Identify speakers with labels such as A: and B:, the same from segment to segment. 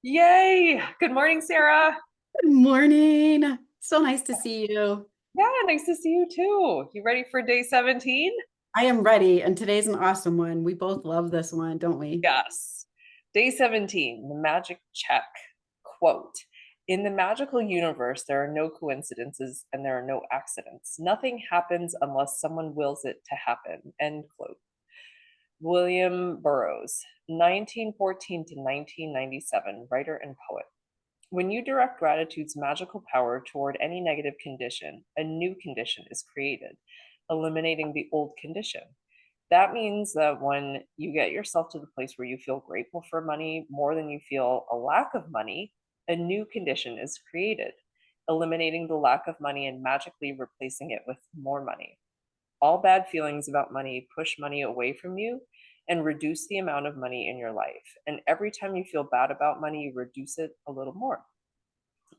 A: Yay! Good morning, Sarah.
B: Good morning. So nice to see you.
A: Yeah, nice to see you too. You ready for day 17?
B: I am ready, and today's an awesome one. We both love this one, don't we?
A: Yes. Day 17, the magic check. Quote, in the magical universe, there are no coincidences and there are no accidents. Nothing happens unless someone wills it to happen. End quote. William Burroughs, 1914 to 1997, writer and poet. When you direct gratitude's magical power toward any negative condition, a new condition is created, eliminating the old condition. That means that when you get yourself to the place where you feel grateful for money more than you feel a lack of money, a new condition is created, eliminating the lack of money and magically replacing it with more money. All bad feelings about money push money away from you and reduce the amount of money in your life. And every time you feel bad about money, you reduce it a little more.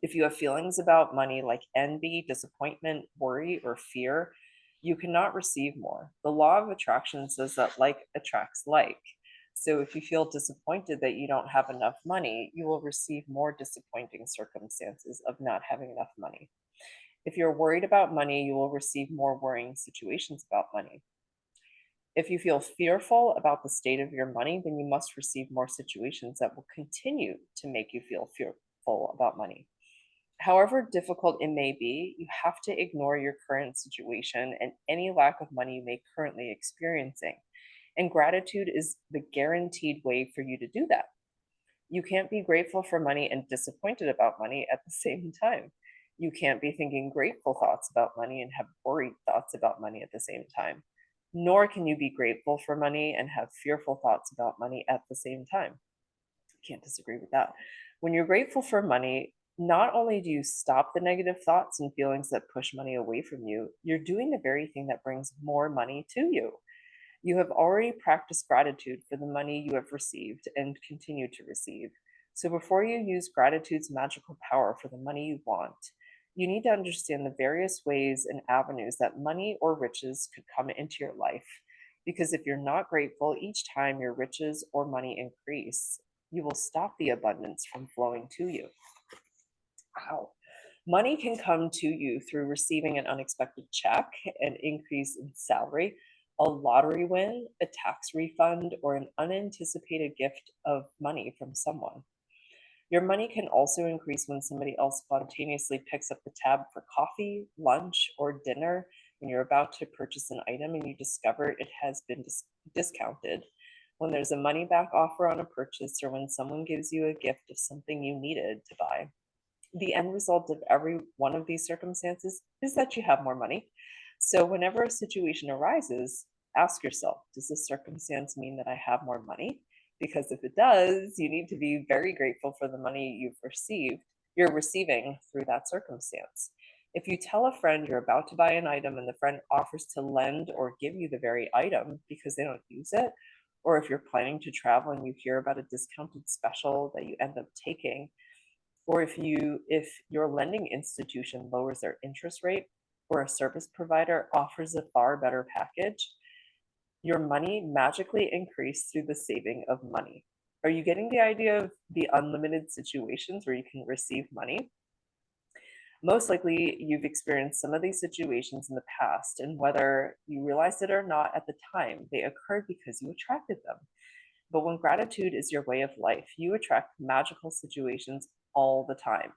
A: If you have feelings about money like envy, disappointment, worry, or fear, you cannot receive more. The law of attraction says that like attracts like. So if you feel disappointed that you don't have enough money, you will receive more disappointing circumstances of not having enough money. If you're worried about money, you will receive more worrying situations about money. If you feel fearful about the state of your money, then you must receive more situations that will continue to make you feel fearful about money. However difficult it may be, you have to ignore your current situation and any lack of money you may currently experiencing. And gratitude is the guaranteed way for you to do that. You can't be grateful for money and disappointed about money at the same time. You can't be thinking grateful thoughts about money and have worried thoughts about money at the same time. Nor can you be grateful for money and have fearful thoughts about money at the same time. Can't disagree with that. When you're grateful for money, not only do you stop the negative thoughts and feelings that push money away from you, you're doing the very thing that brings more money to you. You have already practiced gratitude for the money you have received and continue to receive. So before you use gratitude's magical power for the money you want, you need to understand the various ways and avenues that money or riches could come into your life. Because if you're not grateful each time your riches or money increase, you will stop the abundance from flowing to you. Wow. Money can come to you through receiving an unexpected check, an increase in salary, a lottery win, a tax refund, or an unanticipated gift of money from someone. Your money can also increase when somebody else spontaneously picks up the tab for coffee, lunch, or dinner when you're about to purchase an item and you discover it has been discounted. When there's a money back offer on a purchase, or when someone gives you a gift of something you needed to buy. The end result of every one of these circumstances is that you have more money. So, whenever a situation arises, ask yourself, does this circumstance mean that I have more money? Because if it does, you need to be very grateful for the money you're receiving through that circumstance. If you tell a friend you're about to buy an item and the friend offers to lend or give you the very item because they don't use it, or if you're planning to travel and you hear about a discounted special that you end up taking, or if your lending institution lowers their interest rate or a service provider offers a far better package, your money magically increased through the saving of money. Are you getting the idea of the unlimited situations where you can receive money? Most likely, you've experienced some of these situations in the past, and whether you realized it or not at the time, they occurred because you attracted them. But when gratitude is your way of life, you attract magical situations all the time.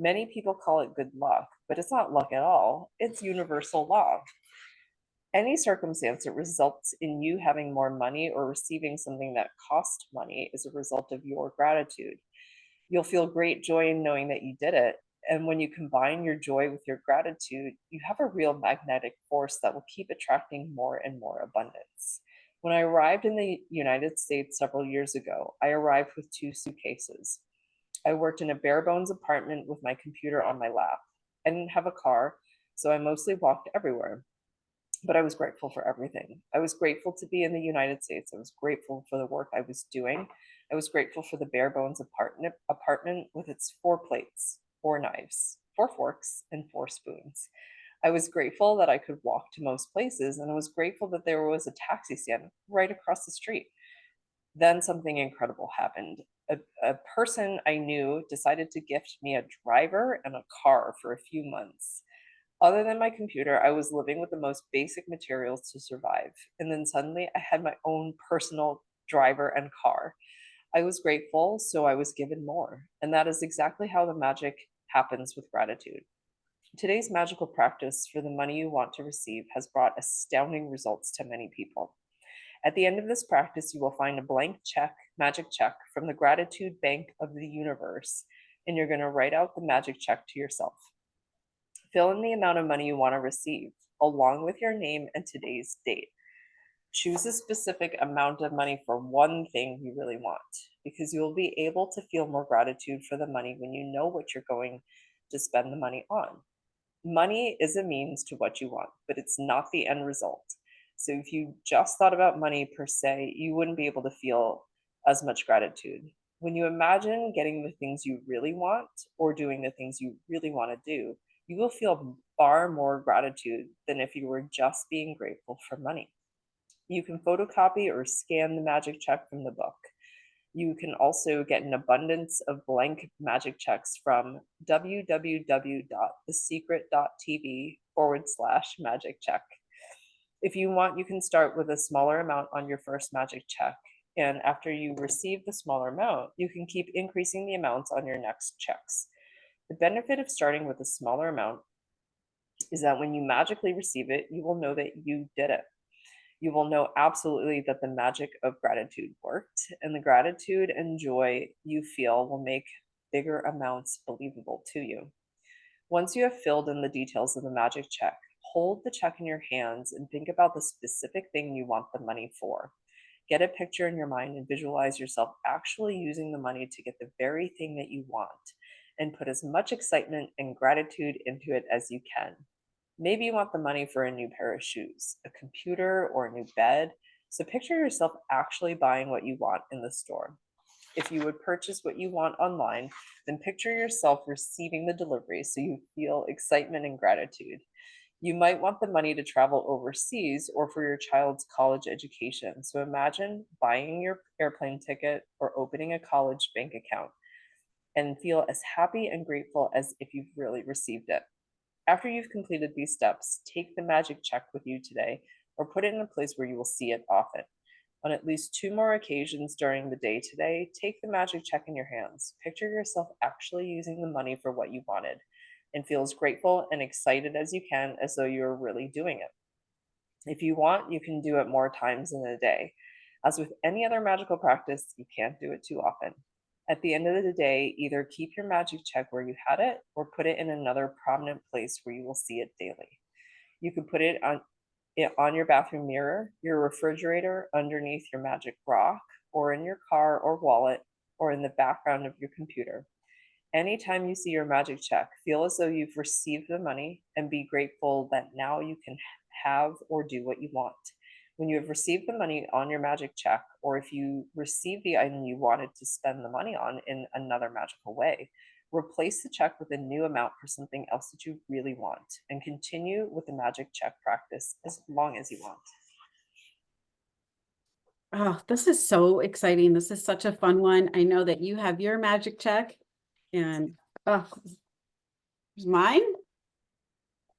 A: Many people call it good luck, but it's not luck at all. It's universal law. Any circumstance that results in you having more money or receiving something that cost money is a result of your gratitude. You'll feel great joy in knowing that you did it. And when you combine your joy with your gratitude, you have a real magnetic force that will keep attracting more and more abundance. When I arrived in the United States several years ago, I arrived with two suitcases. I worked in a bare bones apartment with my computer on my lap. I didn't have a car, so I mostly walked everywhere, but I was grateful for everything. I was grateful to be in the United States. I was grateful for the work I was doing. I was grateful for the bare bones apartment with its four plates, four knives, four forks, and four spoons. I was grateful that I could walk to most places, and I was grateful that there was a taxi stand right across the street. Then something incredible happened. A person I knew decided to gift me a driver and a car for a few months. Other than my computer, I was living with the most basic materials to survive. And then suddenly I had my own personal driver and car. I was grateful, so I was given more. And that is exactly how the magic happens with gratitude. Today's magical practice for the money you want to receive has brought astounding results to many people. At the end of this practice, you will find a blank check, magic check from the gratitude bank of the universe, and you're going to write out the magic check to yourself. Fill in the amount of money you want to receive, along with your name and today's date. Choose a specific amount of money for one thing you really want, because you will be able to feel more gratitude for the money when you know what you're going to spend the money on. Money is a means to what you want, but it's not the end result. So if you just thought about money per se, you wouldn't be able to feel as much gratitude. When you imagine getting the things you really want or doing the things you really want to do, you will feel far more gratitude than if you were just being grateful for money. You can photocopy or scan the magic check from the book. You can also get an abundance of blank magic checks from www.thesecret.tv/magic check. If you want, you can start with a smaller amount on your first magic check. And after you receive the smaller amount, you can keep increasing the amounts on your next checks. The benefit of starting with a smaller amount is that when you magically receive it, you will know that you did it. You will know absolutely that the magic of gratitude worked, and the gratitude and joy you feel will make bigger amounts believable to you. Once you have filled in the details of the magic check, hold the check in your hands and think about the specific thing you want the money for. Get a picture in your mind and visualize yourself actually using the money to get the very thing that you want, and put as much excitement and gratitude into it as you can. Maybe you want the money for a new pair of shoes, a computer, or a new bed. So picture yourself actually buying what you want in the store. If you would purchase what you want online, then picture yourself receiving the delivery so you feel excitement and gratitude. You might want the money to travel overseas or for your child's college education. So imagine buying your airplane ticket or opening a college bank account and feel as happy and grateful as if you've really received it. After you've completed these steps, take the magic check with you today or put it in a place where you will see it often. On at least 2 more occasions during the day today, take the magic check in your hands. Picture yourself actually using the money for what you wanted and feel as grateful and excited as you can, as though you're really doing it. If you want, you can do it more times in a day. As with any other magical practice, you can't do it too often. At the end of the day, either keep your magic check where you had it or put it in another prominent place where you will see it daily. You could put it on your bathroom mirror, your refrigerator, underneath your magic rock, or in your car or wallet, or in the background of your computer. Anytime you see your magic check, feel as though you've received the money and be grateful that now you can have or do what you want. When you have received the money on your magic check, or if you receive the item you wanted to spend the money on in another magical way, replace the check with a new amount for something else that you really want, and continue with the magic check practice as long as you want.
B: Oh, this is so exciting. This is such a fun one. I know that you have your magic check and oh, here's mine.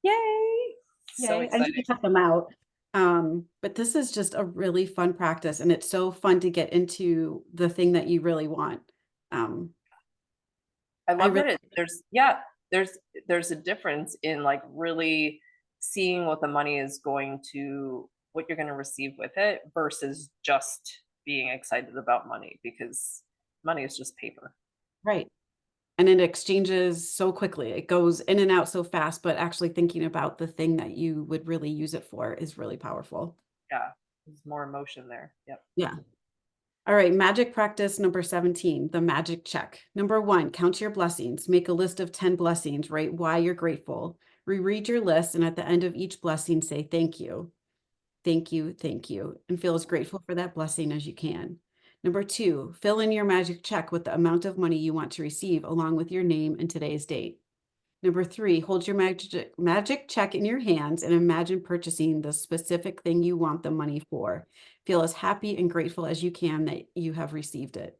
A: Yay! So
B: Yay. I need to
A: exciting.
B: check them out. But this is just a really fun practice and it's so fun to get into the thing that you really want. Um,
A: I
B: I
A: love
B: really,
A: that there's a difference in like really seeing what the money is going to what you're going to receive with it versus just being excited about money, because money is just paper.
B: right. And it exchanges so quickly. It goes in and out so fast, but actually thinking about the thing that you would really use it for is really powerful.
A: Yeah, there's more emotion there. Yep.
B: Yeah. All right, magic practice number 17, the magic check. Number 1, count your blessings. Make a list of 10 blessings, write why you're grateful. Reread your list, and at the end of each blessing, say thank you, thank you, and feel as grateful for that blessing as you can. Number 2, fill in your magic check with the amount of money you want to receive, along with your name and today's date. Number 3, hold your magic check in your hands and imagine purchasing the specific thing you want the money for. Feel as happy and grateful as you can that you have received it.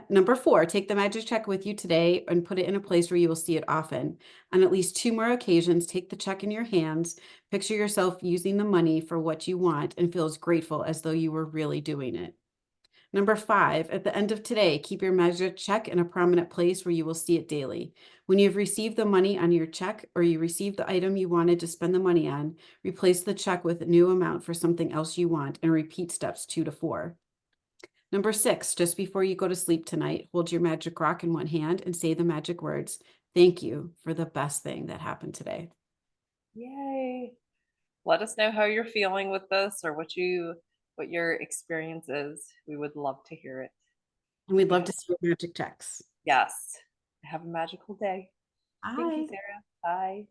B: Number 4, take the magic check with you today and put it in a place where you will see it often. On at least 2 more occasions, take the check in your hands, picture yourself using the money for what you want, and feel as grateful as though you were really doing it. Number 5, at the end of today, keep your magic check in a prominent place where you will see it daily. When you've received the money on your check or you receive the item you wanted to spend the money on, replace the check with a new amount for something else you want and repeat steps 2 to 4. Number 6, just before you go to sleep tonight, hold your magic rock in one hand and say the magic words, "Thank you for the best thing that happened today."
A: Yay. Let us know how you're feeling with this or what your experience is. We would love to hear it.
B: And we'd
A: You
B: love
A: have,
B: to see your magic checks.
A: yes. Have a magical day. Thank you,
B: Bye.
A: Sarah. Bye.